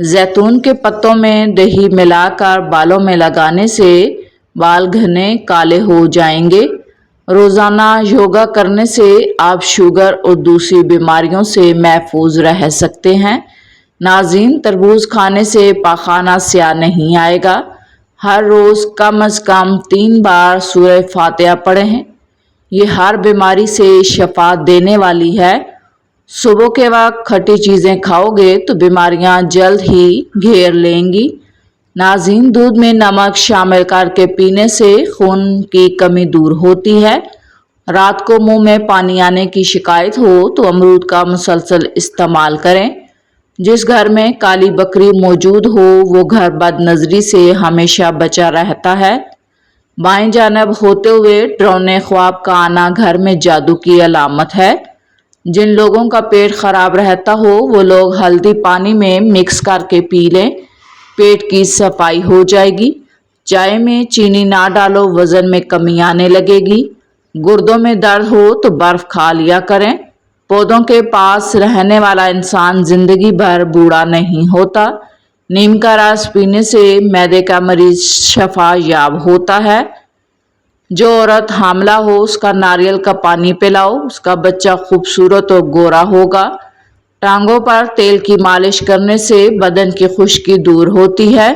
زیتون کے پتوں میں دہی ملا کر بالوں میں لگانے سے بال گھنے کالے ہو جائیں گے۔ روزانہ یوگا کرنے سے آپ شوگر اور دوسری بیماریوں سے محفوظ رہ سکتے ہیں۔ ناظرین، تربوز کھانے سے پاخانہ سیاہ نہیں آئے گا۔ ہر روز کم از کم 3 بار سورہ فاتحہ پڑھیں، یہ ہر بیماری سے شفا دینے والی ہے۔ صبح کے وقت کھٹی چیزیں کھاؤ گے تو بیماریاں جلد ہی گھیر لیں گی۔ ناظرین، دودھ میں نمک شامل کر کے پینے سے خون کی کمی دور ہوتی ہے۔ رات کو منہ میں پانی آنے کی شکایت ہو تو امرود کا مسلسل استعمال کریں۔ جس گھر میں کالی بکری موجود ہو وہ گھر بد نظری سے ہمیشہ بچا رہتا ہے۔ بائیں جانب ہوتے ہوئے ڈراؤنے خواب کا آنا گھر میں جادو کی علامت ہے۔ جن لوگوں کا پیٹ خراب رہتا ہو وہ لوگ ہلدی پانی میں مکس کر کے پی لیں، پیٹ کی صفائی ہو جائے گی۔ چائے میں چینی نہ ڈالو، وزن میں کمی آنے لگے گی۔ گردوں میں درد ہو تو برف کھا لیا کریں۔ پودوں کے پاس رہنے والا انسان زندگی بھر بوڑھا نہیں ہوتا۔ نیم کا رس پینے سے معدے کا مریض شفا یاب ہوتا ہے۔ جو عورت حاملہ ہو اس کا ناریل کا پانی پلاؤ، اس کا بچہ خوبصورت اور گورا ہوگا۔ ٹانگوں پر تیل کی مالش کرنے سے بدن کی خشکی دور ہوتی ہے۔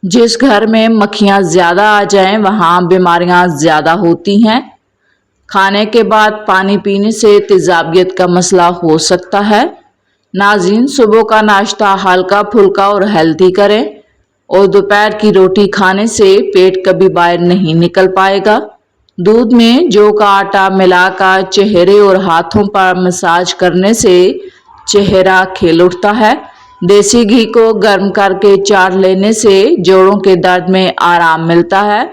جس گھر میں مکھیاں زیادہ آ جائیں وہاں بیماریاں زیادہ ہوتی ہیں۔ کھانے کے بعد پانی پینے سے تیزابیت کا مسئلہ ہو سکتا ہے۔ ناظرین، صبح کا ناشتہ ہلکا پھلکا اور ہیلتھی کریں اور دوپہر کی روٹی کھانے سے پیٹ کبھی باہر نہیں نکل پائے گا۔ دودھ میں جو کا آٹا ملا کر چہرے اور ہاتھوں پر مساج کرنے سے چہرہ کھل اٹھتا ہے۔ دیسی گھی کو گرم کر کے چاٹ لینے سے جوڑوں کے درد میں آرام ملتا ہے۔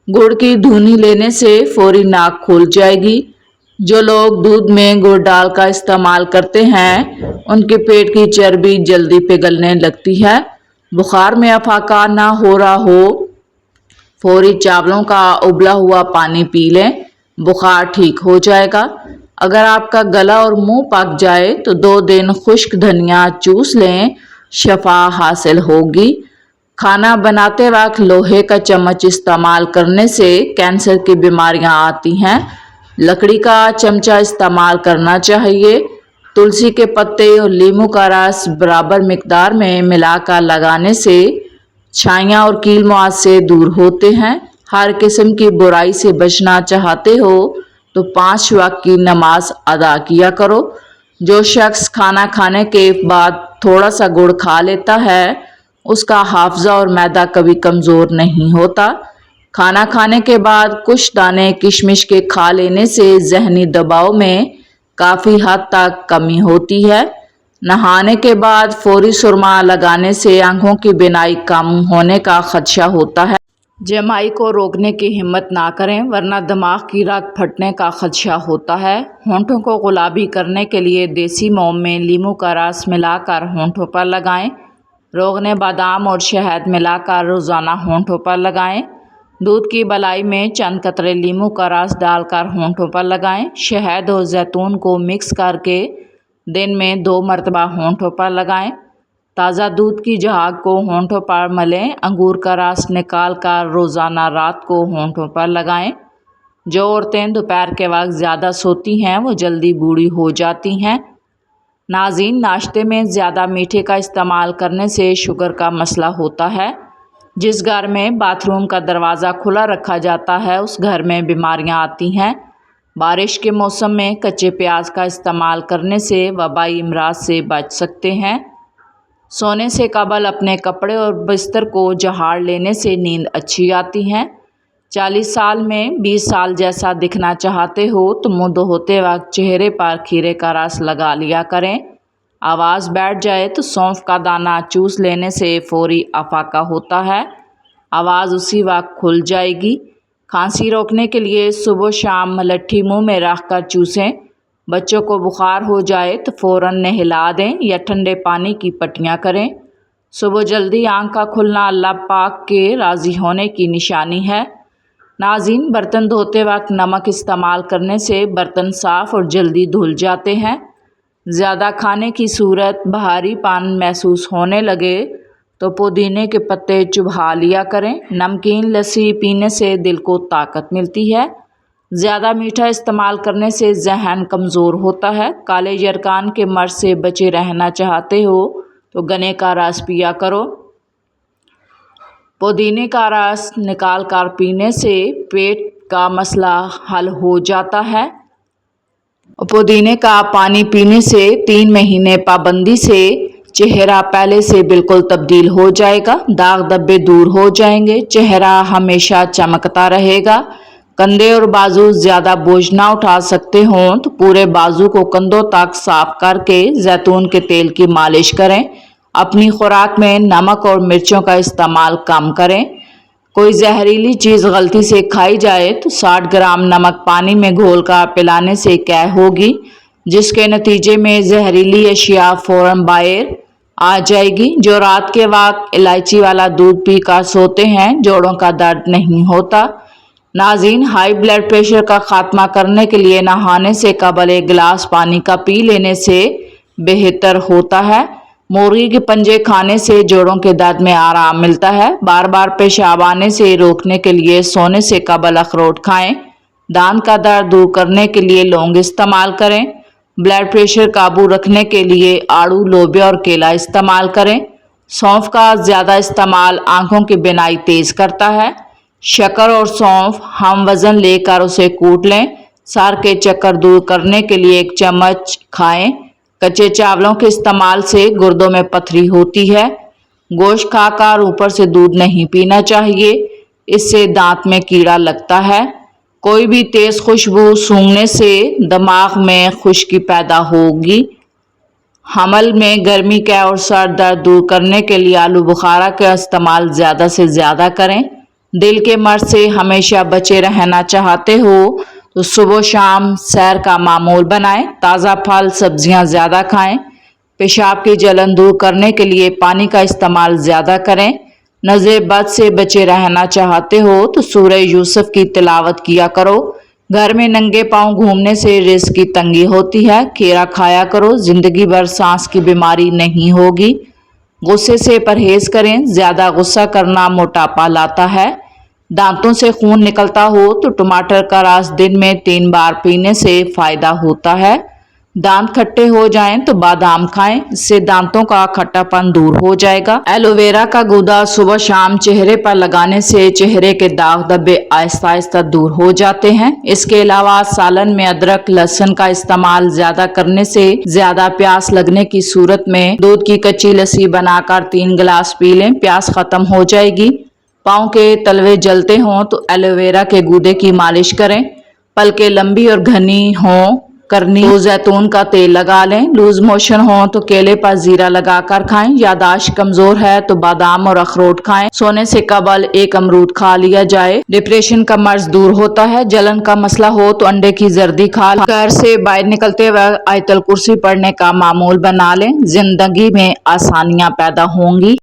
گڑ کی دھونی لینے سے فوری ناک کھل جائے گی۔ جو لوگ دودھ میں گڑ ڈال کر استعمال کرتے ہیں ان کے پیٹ کی چربی جلدی پگھلنے لگتی ہے۔ بخار میں افاقہ نہ ہو رہا ہو فوری چاولوں کا ابلا ہوا پانی پی لیں، بخار ٹھیک ہو جائے گا۔ اگر آپ کا گلا اور منہ پک جائے تو 2 دن خشک دھنیا چوس لیں، شفا حاصل ہوگی۔ کھانا بناتے وقت لوہے کا چمچ استعمال کرنے سے کینسر کی بیماریاں آتی ہیں۔ لکڑی کا چمچہ استعمال کرنا چاہیے۔ تلسی کے پتے اور لیموں کا رس برابر مقدار میں ملا کر لگانے سے چھائیاں اور کیل مواد سے دور ہوتے ہیں۔ ہر قسم کی برائی سے بچنا چاہتے ہو تو 5 وقت کی نماز ادا کیا کرو۔ جو شخص کھانا کھانے کے بعد تھوڑا سا گڑ کھا لیتا ہے اس کا حافظہ اور معدہ کبھی کمزور نہیں ہوتا۔ کھانا کھانے کے بعد کچھ دانے کشمش کے کھا لینے سے ذہنی دباؤ میں کافی حد تک کمی ہوتی ہے۔ نہانے کے بعد فوری سرما لگانے سے آنکھوں کی بینائی کم ہونے کا خدشہ ہوتا ہے۔ جمائی کو روکنے کی ہمت نہ کریں ورنہ دماغ کی رگ پھٹنے کا خدشہ ہوتا ہے۔ ہونٹوں کو گلابی کرنے کے لیے دیسی موم میں لیموں کا رس ملا کر ہونٹوں پر لگائیں۔ روغن بادام اور شہد ملا کر روزانہ ہونٹوں پر لگائیں۔ دودھ کی بلائی میں چند قطرے لیموں کا رس ڈال کر ہونٹوں پر لگائیں۔ شہد اور زیتون کو مکس کر کے دن میں 2 مرتبہ ہونٹوں پر لگائیں۔ تازہ دودھ کی جھاگ کو ہونٹوں پر ملیں۔ انگور کا رس نکال کر روزانہ رات کو ہونٹوں پر لگائیں۔ جو عورتیں دوپہر کے وقت زیادہ سوتی ہیں وہ جلدی بوڑھی ہو جاتی ہیں۔ ناظرین، ناشتے میں زیادہ میٹھے کا استعمال کرنے سے شوگر کا مسئلہ ہوتا ہے۔ جس گھر میں باتھ روم کا دروازہ کھلا رکھا جاتا ہے اس گھر میں بیماریاں آتی ہیں۔ بارش کے موسم میں کچے پیاز کا استعمال کرنے سے وبائی امراض سے بچ سکتے ہیں۔ سونے سے قبل اپنے کپڑے اور بستر کو جھاڑ لینے سے نیند اچھی آتی ہے۔ 40 سال میں 20 سال جیسا دکھنا چاہتے ہو تو منہ دھوتے وقت چہرے پر کھیرے کا رس لگا لیا کریں۔ آواز بیٹھ جائے تو سونف کا دانہ چوس لینے سے فوری افاقہ ہوتا ہے، آواز اسی وقت کھل جائے گی۔ کھانسی روکنے کے لیے صبح شام ملٹھی منہ میں رکھ کر چوسیں۔ بچوں کو بخار ہو جائے تو فوراً نہلا دیں یا ٹھنڈے پانی کی پٹیاں کریں۔ صبح جلدی آنکھ کا کھلنا اللہ پاک کے راضی ہونے کی نشانی ہے۔ ناظرین، برتن دھوتے وقت نمک استعمال کرنے سے برتن صاف اور جلدی دھل جاتے ہیں۔ زیادہ کھانے کی صورت بھاری پان محسوس ہونے لگے تو پودینے کے پتے چبا لیا کریں۔ نمکین لسی پینے سے دل کو طاقت ملتی ہے۔ زیادہ میٹھا استعمال کرنے سے ذہن کمزور ہوتا ہے۔ کالے یرکان کے مرض سے بچے رہنا چاہتے ہو تو گنے کا رس پیا کرو۔ پودینے کا رس نکال کر پینے سے پیٹ کا مسئلہ حل ہو جاتا ہے۔ پودینے کا پانی پینے سے 3 مہینے پابندی سے چہرہ پہلے سے بالکل تبدیل ہو جائے گا۔ داغ دھبے دور ہو جائیں گے۔ چہرہ ہمیشہ چمکتا رہے گا۔ کندھے اور بازو زیادہ بوجھ نہ اٹھا سکتے ہوں تو پورے بازو کو کندھوں تک صاف کر کے زیتون کے تیل کی مالش کریں۔ اپنی خوراک میں نمک اور مرچوں کا استعمال کم کریں۔ کوئی زہریلی چیز غلطی سے کھائی جائے تو 60 گرام نمک پانی میں گھول کر پلانے سے قے ہوگی، جس کے نتیجے میں زہریلی اشیاء فوراً باہر آ جائے گی۔ جو رات کے وقت الائچی والا دودھ پی کر سوتے ہیں، جوڑوں کا درد نہیں ہوتا۔ ناظرین، ہائی بلڈ پریشر کا خاتمہ کرنے کے لیے نہانے سے قبل 1 گلاس پانی کا پی لینے سے بہتر ہوتا ہے۔ مرغی کے پنجے کھانے سے جوڑوں کے درد میں آرام ملتا ہے۔ بار بار پیشاب آنے سے روکنے کے لیے سونے سے قبل اخروٹ کھائیں۔ دانت کا درد دور کرنے کے لیے لونگ استعمال کریں۔ بلڈ پریشر قابو رکھنے کے لیے آڑو، لوبیا اور کیلا استعمال کریں۔ سونف کا زیادہ استعمال آنکھوں کی بینائی تیز کرتا ہے۔ شکر اور سونف ہم وزن لے کر اسے کوٹ لیں۔ سر کے چکر دور کرنے کے لیے 1 چمچ کھائیں۔ کچے چاولوں کے استعمال سے گردوں میں پتھری ہوتی ہے۔ گوشت کھا کر اوپر سے دودھ نہیں پینا چاہیے، اس سے دانت میں کیڑا لگتا ہے۔ کوئی بھی تیز خوشبو سونگھنے سے دماغ میں خشکی پیدا ہوگی۔ حمل میں گرمی قے اور سر درد دور کرنے کے لیے آلو بخارا کا استعمال زیادہ سے زیادہ کریں۔ دل کے مرض سے ہمیشہ بچے رہنا چاہتے ہو تو صبح و شام سیر کا معمول بنائیں۔ تازہ پھل سبزیاں زیادہ کھائیں۔ پیشاب کی جلن دور کرنے کے لیے پانی کا استعمال زیادہ کریں۔ نظر بد سے بچے رہنا چاہتے ہو تو سورہ یوسف کی تلاوت کیا کرو۔ گھر میں ننگے پاؤں گھومنے سے رزق کی تنگی ہوتی ہے۔ کھیرا کھایا کرو، زندگی بھر سانس کی بیماری نہیں ہوگی۔ غصے سے پرہیز کریں، زیادہ غصہ کرنا موٹاپا لاتا ہے۔ دانتوں سے خون نکلتا ہو تو ٹماٹر کا رس دن میں 3 بار پینے سے فائدہ ہوتا ہے۔ دانت کھٹے ہو جائیں تو بادام کھائیں، اس سے دانتوں کا کھٹا پن دور ہو جائے گا۔ ایلو ویرا کا گودا صبح شام چہرے پر لگانے سے چہرے کے داغ دھبے آہستہ آہستہ دور ہو جاتے ہیں۔ اس کے علاوہ سالن میں ادرک لہسن کا استعمال زیادہ کرنے سے زیادہ پیاس لگنے کی صورت میں دودھ کی کچی لسی بنا کر 3 گلاس پی لیں، پیاس ختم ہو جائے گی۔ پاؤں کے تلوے جلتے ہوں تو ایلو ویرا کے گودے کی مالش کریں۔ پلکیں لمبی اور گھنی ہوں کرنی تو زیتون کا تیل لگا لیں۔ لوز موشن ہوں تو کیلے پر زیرہ لگا کر کھائیں۔ یادداشت کمزور ہے تو بادام اور اخروٹ کھائیں۔ سونے سے قبل 1 امرود کھا لیا جائے۔ ڈپریشن کا مرض دور ہوتا ہے۔ جلن کا مسئلہ ہو تو انڈے کی زردی کھا لیں۔ گھر سے باہر نکلتے وقت آیت الکرسی پڑھنے کا معمول بنا لیں۔ زندگی میں آسانیاں پیدا ہوں گی۔